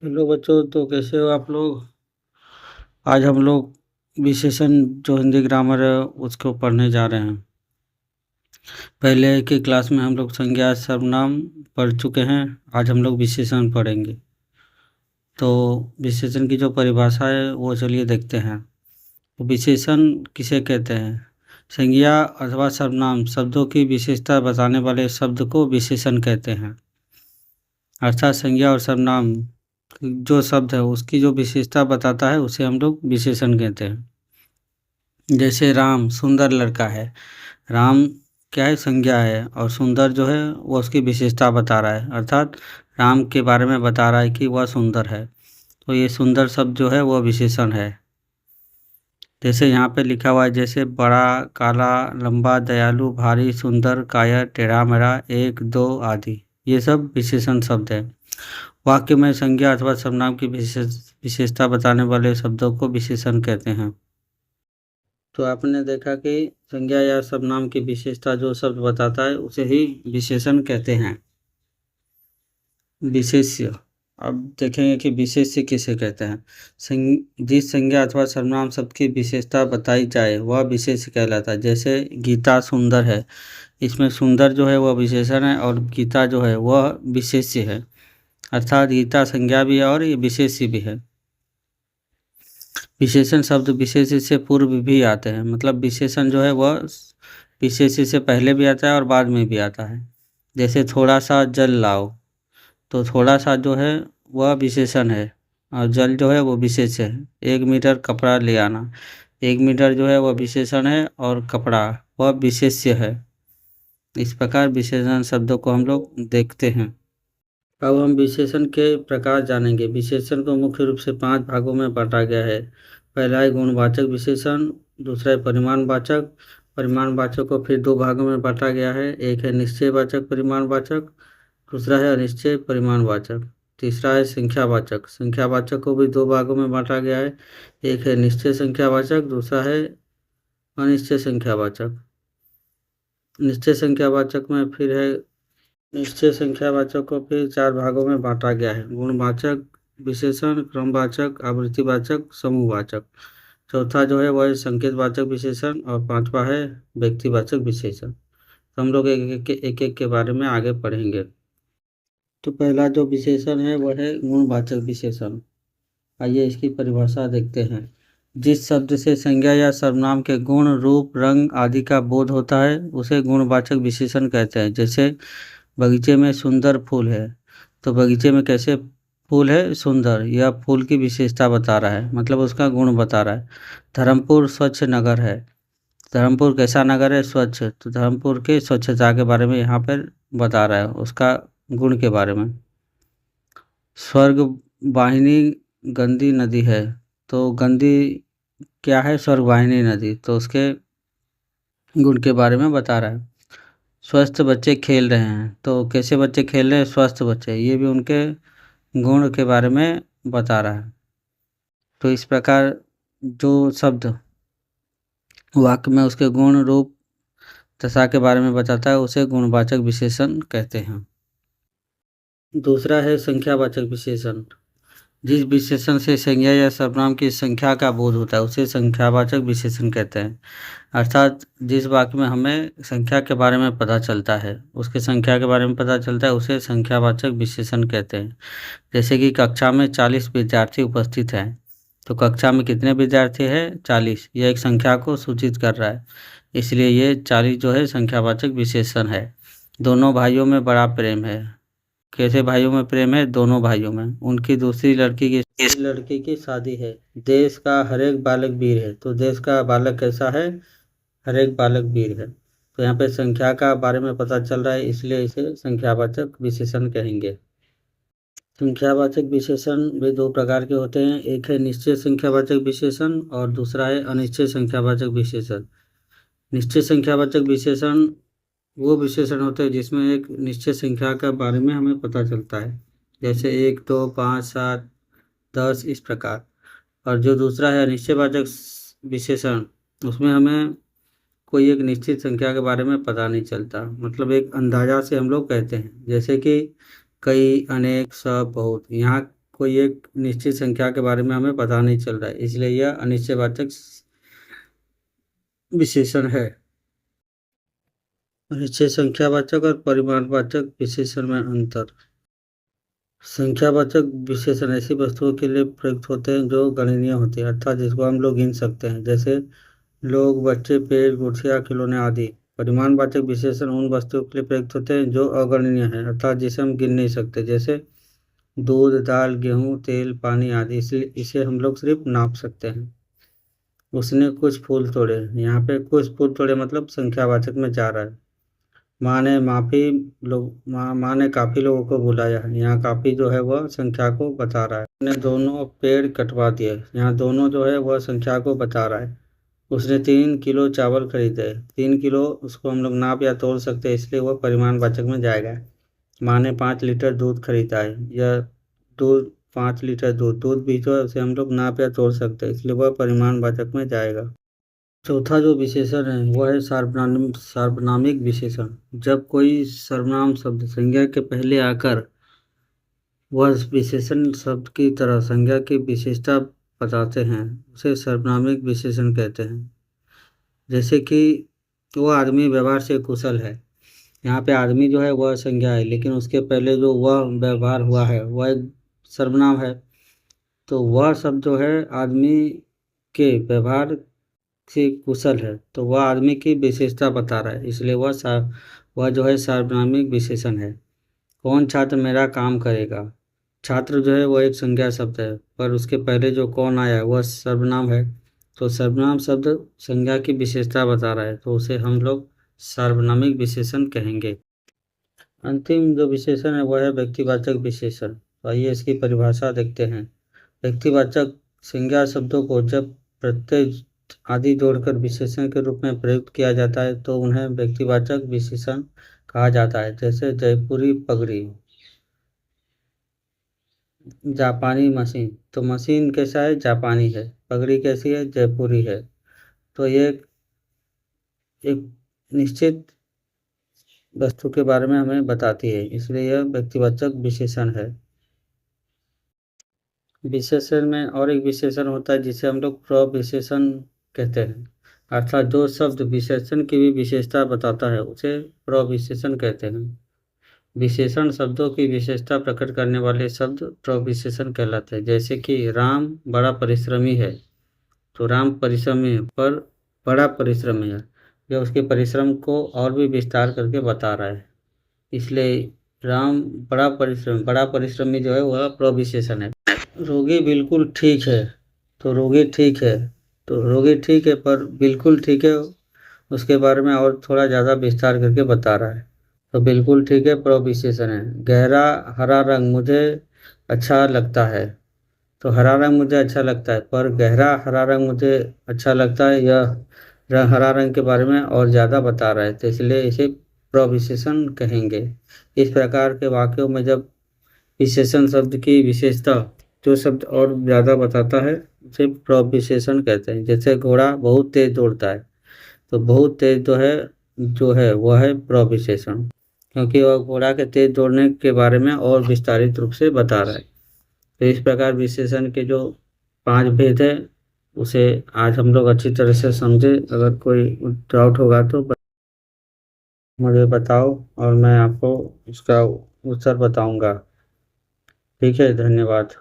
Hello बच्चों, तो कैसे हो आप लोग। आज हम लोग विशेषण जो हिंदी ग्रामर है उसको पढ़ने जा रहे हैं। पहले की क्लास में हम लोग संज्ञा सर्वनाम पढ़ चुके हैं। आज हम लोग विशेषण पढ़ेंगे। तो विशेषण की जो परिभाषा है वो चलिए देखते हैं। तो विशेषण किसे कहते हैं? संज्ञा अथवा सर्वनाम शब्दों की विशेषता बताने वाले शब्द को विशेषण कहते हैं। अर्थात संज्ञा और सर्वनाम जो शब्द है उसकी जो विशेषता बताता है उसे हम लोग विशेषण कहते हैं। जैसे राम सुंदर लड़का है। राम क्या है? संज्ञा है। और सुंदर जो है वो उसकी विशेषता बता रहा है, अर्थात राम के बारे में बता रहा है कि वह सुंदर है। तो ये सुंदर शब्द जो है वह विशेषण है। जैसे यहाँ पे लिखा हुआ है, जैसे बड़ा, काला, लंबा, दयालु, भारी, सुंदर, काया, टेढ़ा मेढ़ा, एक, दो आदि, ये सब विशेषण शब्द है। वाक्य में संज्ञा अथवा सर्वनाम की विशेषता बताने वाले शब्दों को विशेषण कहते हैं। तो आपने देखा कि संज्ञा या सर्वनाम की विशेषता जो शब्द बताता है उसे ही विशेषण कहते हैं। विशेष्य, अब देखेंगे कि विशेष्य किसे कहते हैं। जिस संज्ञा अथवा सर्वनाम शब्द की विशेषता बताई जाए वह विशेष्य कहलाता है। जैसे गीता सुंदर है, इसमें सुंदर जो है वह विशेषण है और गीता जो है वह विशेष्य है। अर्थात गीता संज्ञा भी है और ये विशेष्य भी है। विशेषण शब्द विशेष्य से पूर्व भी आते हैं, मतलब विशेषण जो है वह विशेष्य से पहले भी आता है और बाद में भी आता है। जैसे थोड़ा सा जल लाओ, तो थोड़ा सा जो है वह विशेषण है और जल जो है वो विशेष्य है। 1 मीटर कपड़ा ले आना, 1 मीटर जो है वह विशेषण है और कपड़ा वह विशेष्य है। इस प्रकार विशेषण शब्दों को हम लोग देखते हैं। अब हम विशेषण के प्रकार जानेंगे। विशेषण को मुख्य रूप से 5 भागों में बांटा गया है। पहला है गुणवाचक विशेषण, दूसरा है परिमाणवाचक। परिमाणवाचक को फिर 2 भागों में बांटा गया है। एक है निश्चयवाचक परिमाणवाचक, दूसरा है अनिश्चय परिमाणवाचक। तीसरा है संख्यावाचक। संख्यावाचक को भी 2 भागों में बांटा गया है। एक है निश्चय संख्यावाचक, दूसरा है अनिश्चय संख्यावाचक। निश्चय संख्यावाचक में फिर है निश्चय संख्यावाचक को फिर 4 भागों में बांटा गया है। गुणवाचक विशेषण, क्रमवाचक, आवृत्तिवाचक, समूहवाचक। चौथा जो है वह है संकेतवाचक विशेषण और पांचवा है व्यक्तिवाचक विशेषण। तो हम लोग एक एक के बारे में आगे पढ़ेंगे। तो पहला जो विशेषण है वह है गुणवाचक विशेषण। आइए इसकी परिभाषा देखते हैं। जिस शब्द से संज्ञा या सर्वनाम के गुण, रूप, रंग आदि का बोध होता है उसे गुणवाचक विशेषण कहते हैं। जैसे बगीचे में सुंदर फूल है, तो बगीचे में कैसे फूल है? सुंदर। यह फूल की विशेषता बता रहा है, मतलब उसका गुण बता रहा है। धर्मपुर स्वच्छ नगर है, धर्मपुर कैसा नगर है? स्वच्छ। तो धर्मपुर के स्वच्छता के बारे में यहाँ पर बता रहा है, उसका गुण के बारे में। स्वर्ग वाहिनी गंदी नदी है, तो गंदी क्या है? स्वर्ग वाहिनी नदी, तो उसके गुण के बारे में बता रहा है। स्वस्थ बच्चे खेल रहे हैं, तो कैसे बच्चे खेल रहे हैं? स्वस्थ बच्चे, ये भी उनके गुण के बारे में बता रहा है। तो इस प्रकार जो शब्द वाक्य में उसके गुण, रूप, दशा के बारे में बताता है उसे गुणवाचक विशेषण कहते हैं। दूसरा है संख्यावाचक विशेषण। जिस विशेषण से संज्ञा या सर्वनाम की संख्या का बोध होता है उसे संख्यावाचक विशेषण कहते हैं। अर्थात जिस वाक्य में हमें संख्या के बारे में पता चलता है, उसके संख्या के बारे में पता चलता है, उसे संख्यावाचक विशेषण कहते हैं। जैसे कि कक्षा में 40 विद्यार्थी उपस्थित हैं, तो कक्षा में कितने विद्यार्थी हैं? 40। यह एक संख्या को सूचित कर रहा है, इसलिए ये 40 जो है संख्यावाचक विशेषण है। दोनों भाइयों में बड़ा प्रेम है, कैसे भाइयों में प्रेम है? दोनों भाइयों में। उनकी दूसरी लड़की की शादी है। देश का हर एक बालक वीर है, तो देश का बालक कैसा है? हर एक बालक वीर है। तो यहाँ पे संख्या का बारे में पता चल रहा है, इसलिए इसे संख्यावाचक विशेषण कहेंगे। संख्यावाचक विशेषण भी 2 प्रकार के होते हैं। एक है निश्चय संख्यावाचक विशेषण और दूसरा है अनिश्चय संख्यावाचक विशेषण। निश्चय संख्यावाचक विशेषण वो विशेषण होते हैं जिसमें एक निश्चित संख्या के बारे में हमें पता चलता है, जैसे 1, 2, 5, 7, 10 इस प्रकार। और जो दूसरा है अनिश्चयवाचक विशेषण, उसमें हमें कोई एक निश्चित संख्या के बारे में पता नहीं चलता, मतलब एक अंदाजा से हम लोग कहते हैं, जैसे कि कई, अनेक, सब, बहुत। यहाँ कोई एक निश्चित संख्या के बारे में हमें पता नहीं चल रहा है, इसलिए यह अनिश्चयवाचक विशेषण है। निश्चय संख्यावाचक और परिमाणवाचक विशेषण में अंतर। संख्यावाचक विशेषण ऐसी वस्तुओं के लिए प्रयुक्त होते हैं जो गणनीय होती है, अर्थात जिसको हम लोग गिन सकते हैं, जैसे लोग, बच्चे, पेड़, कुर्सियाँ, खिलौने आदि। परिमाणवाचक विशेषण उन वस्तुओं के लिए प्रयुक्त होते हैं जो अगणनीय हैं, अर्थात जिसे हम गिन नहीं सकते, जैसे दूध, दाल, गेहूँ, तेल, पानी आदि। इसलिए इसे हम लोग सिर्फ नाप सकते हैं। उसने कुछ फूल तोड़े, यहाँ पे कुछ फूल तोड़े मतलब संख्यावाचक में जा रहा है। माँ ने काफ़ी लोगों को बुलाया, यहाँ काफ़ी जो है वह संख्या को बता रहा है। उसने दोनों पेड़ कटवा दिए, यहाँ दोनों जो है वह संख्या को बता रहा है। उसने 3 किलो चावल खरीदे, 3 किलो उसको हम लोग नाप या तोल सकते हैं, इसलिए वह परिमाणवाचक में जाएगा। माँ ने 5 लीटर दूध खरीदा है, यह दूध 5 लीटर दूध भी जो है उसे हम लोग नाप या तोल सकते हैं, इसलिए वह परिमाणवाचक में जाएगा। चौथा जो विशेषण है वह है सार्वनामिक विशेषण। जब कोई सर्वनाम शब्द संज्ञा के पहले आकर वह विशेषण शब्द की तरह संज्ञा की विशेषता बताते हैं, उसे सार्वनामिक विशेषण कहते हैं। जैसे कि वह आदमी व्यवहार से कुशल है, यहाँ पे आदमी जो है वह संज्ञा है, लेकिन उसके पहले जो वह व्यवहार हुआ है वह एक सर्वनाम है। तो वह शब्द जो है आदमी के व्यवहार से कुशल है, तो वह आदमी की विशेषता बता रहा है, इसलिए वह जो है सार्वनामिक विशेषण है। कौन छात्र मेरा काम करेगा, छात्र जो है वह एक संज्ञा शब्द है, पर उसके पहले जो कौन आया है वह सर्वनाम है, तो सर्वनाम शब्द संज्ञा की विशेषता बता रहा है, तो उसे हम लोग सार्वनामिक विशेषण कहेंगे। अंतिम जो विशेषण है वह है व्यक्तिवाचक विशेषण। तो आइए इसकी परिभाषा देखते हैं। व्यक्तिवाचक संज्ञा शब्दों को जब प्रत्यय आदि जोड़कर विशेषण के रूप में प्रयुक्त किया जाता है तो उन्हें व्यक्तिवाचक विशेषण कहा जाता है। जैसे जयपुरी पगड़ी, जापानी मशीन, तो मशीन कैसा है, जापानी है, पगड़ी कैसी है, जयपुरी है। तो ये एक निश्चित वस्तु के बारे में हमें बताती है, इसलिए यह व्यक्तिवाचक विशेषण है। विशेषण में और एक विशेषण होता है जिसे हम लोग प्रविशेषण कहते हैं, अर्थात जो शब्द विशेषण की भी विशेषता बताता है उसे प्रविशेषण कहते हैं। विशेषण शब्दों की विशेषता प्रकट करने वाले शब्द प्रविशेषण कहलाते हैं। जैसे कि राम बड़ा परिश्रमी है, तो राम परिश्रमी है पर बड़ा परिश्रमी है, यह उसके परिश्रम को और भी विस्तार करके बता रहा है, इसलिए राम बड़ा परिश्रमी जो है वह प्रविशेषण है। रोगी बिल्कुल ठीक है, तो रोगी ठीक है, तो रोगी ठीक है पर बिल्कुल ठीक है उसके बारे में और थोड़ा ज़्यादा विस्तार करके बता रहा है, तो बिल्कुल ठीक है प्रविशेषण है। गहरा हरा रंग मुझे अच्छा लगता है, तो हरा रंग मुझे अच्छा लगता है पर गहरा हरा रंग मुझे अच्छा लगता है, यह हरा रंग के बारे में और ज़्यादा बता रहा है, तो इसलिए इसे प्रविशेषण कहेंगे। इस प्रकार के वाक्यों में जब विशेषण शब्द की विशेषता जो शब्द और ज़्यादा बताता है उसे प्रविशेषण कहते हैं। जैसे घोड़ा बहुत तेज दौड़ता है, तो बहुत तेज जो है वह है प्रविशेषण, क्योंकि वह घोड़ा के तेज दौड़ने के बारे में और विस्तारित रूप से बता रहा है। तो इस प्रकार विशेषण के जो 5 भेद है उसे आज हम लोग अच्छी तरह से समझे। अगर कोई डाउट होगा तो मुझे बताओ और मैं आपको उसका उत्तर बताऊंगा। ठीक है, धन्यवाद।